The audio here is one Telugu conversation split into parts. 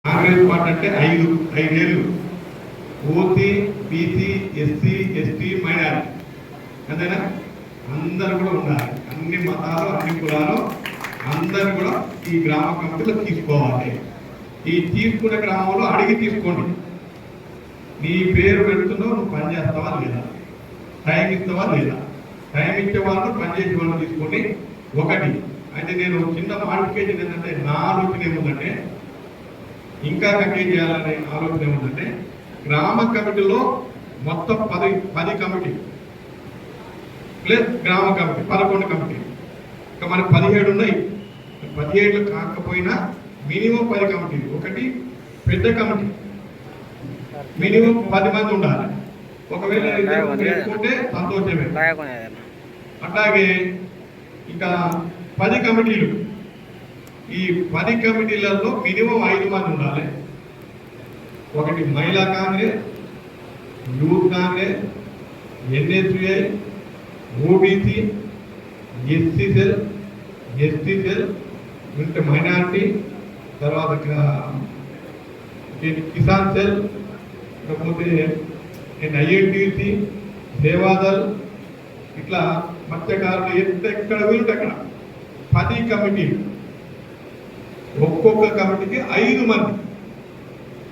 కాంగ్రెస్ పార్టీ అంటే ఐదేళ్ళు OC BC SC ST minority అంతేనా అందరూ కూడా ఉండాలి. అన్ని మతాలు అన్ని కులాలు అందరూ కూడా ఈ గ్రామ కమిటీలో తీసుకోవాలి. ఈ తీసుకునే గ్రామంలో అడిగి తీసుకోండి. నీ పేరు పెడుతున్నావు, నువ్వు పని చేస్తావా లేదా, టైం ఇస్తావా లేదా, టైం ఇచ్చే వాళ్ళను పనిచేసే వాళ్ళని తీసుకోండి. ఒకటి అయితే నేను చిన్న మాడిఫికేషన్ ఏంటంటే నా ఆలోచన ఏముందంటే ఇంకా కంటే చేయాలనే ఆలోచన ఏముందంటే గ్రామ కమిటీలో మొత్తం 10 కమిటీ ప్లస్ గ్రామ కమిటీ 11 కమిటీ, ఇంకా మనకు 17 ఉన్నాయి. 17 కాకపోయినా మినిమం 10 కమిటీలు. ఒకటి పెద్ద కమిటీ మినిమం 10 మంది ఉండాలి. ఒకవేళ ఎక్కుంటే సంతోషమే. అట్లాగే ఇంకా 10 కమిటీలు, ఈ 10 కమిటీలలో మినిమం 5 మంది ఉండాలి. ఒకటి మహిళా Congress, youth Congress, NSUI, OBC, SC cell, ST cell, అంటే మైనారిటీ, తర్వాత కిసాన్ సెల్, లేకపోతే ఐఎన్టీసీ, సేవాదల్, ఇట్లా మత్స్యకారులు ఎక్కడ వీలుంటే అక్కడ 10 కమిటీలు. ఒక్కొక్క కమిటీకి 5 మంది.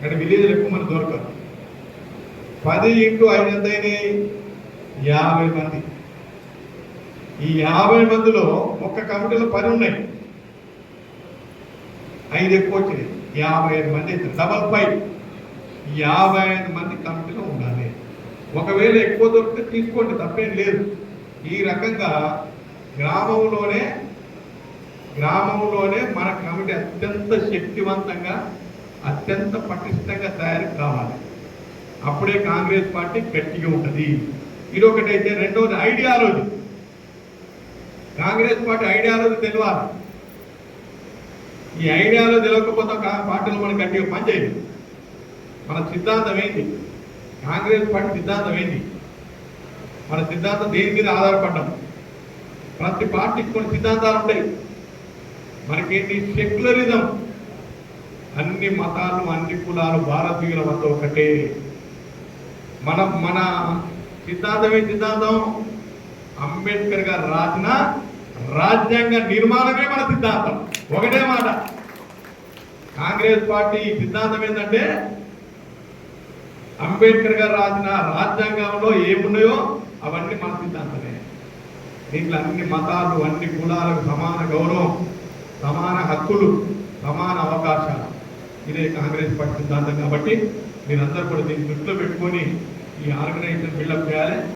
అంటే విలేజ్లో ఎక్కువ మంది దొరకరు. 10 × 5 ఎంత అయినాయి? 50 మంది. ఈ 50 మందిలో ఒక్క కమిటీలో 10 ఉన్నాయి, 5 ఎక్కువ వచ్చినాయి, 55 మంది అవుతుంది. డబల్ 5 55 మంది కమిటీలో ఉండాలి. ఒకవేళ ఎక్కువ దొరికితే తీసుకోండి, తప్పేం లేదు. ఈ రకంగా గ్రామంలోనే మన కమిటీ అత్యంత శక్తివంతంగా అత్యంత పటిష్టంగా తయారు కావాలి. అప్పుడే కాంగ్రెస్ పార్టీ గట్టిగా ఉంటుంది. ఇదొకటైతే రెండవది ఐడియాలజీ. కాంగ్రెస్ పార్టీ ఐడియాలజీ తెలియాలి. ఈ ఐడియాలజీ తెలియకపోతే పార్టీలో మనం గట్టిగా పనిచేయదు. మన సిద్ధాంతం ఏంటి? కాంగ్రెస్ పార్టీ సిద్ధాంతం ఏంటి? మన సిద్ధాంతం దేని మీద ఆధారపడ్డాం? ప్రతి పార్టీకి కొన్ని సిద్ధాంతాలు ఉంటాయి. మనకేంటి? సెక్యులరిజం. అన్ని మతాలు అన్ని కులాలు భారతీయుల వద్ద ఒకటే. మన సిద్ధాంతం ఏంటి? సిద్ధాంతం అంబేద్కర్ గారు రాసిన రాజ్యాంగ నిర్మాణమే మన సిద్ధాంతం. ఒకటే మాట. కాంగ్రెస్ పార్టీ సిద్ధాంతం ఏంటంటే అంబేద్కర్ గారు రాసిన రాజ్యాంగంలో ఏమున్నాయో అవన్నీ మన సిద్ధాంతమే. దీంట్లో అన్ని మతాలు అన్ని కులాలకు సమాన గౌరవం, సమాన హక్కులు, సమాన అవకాశాలు, ఇదే కాంగ్రెస్ పార్టీ సిద్ధాంతం. కాబట్టి మీరందరూ కూడా దీన్ని దృష్టిలో పెట్టుకొని ఈ ఆర్గనైజేషన్ బిల్డప్ చేయాలి.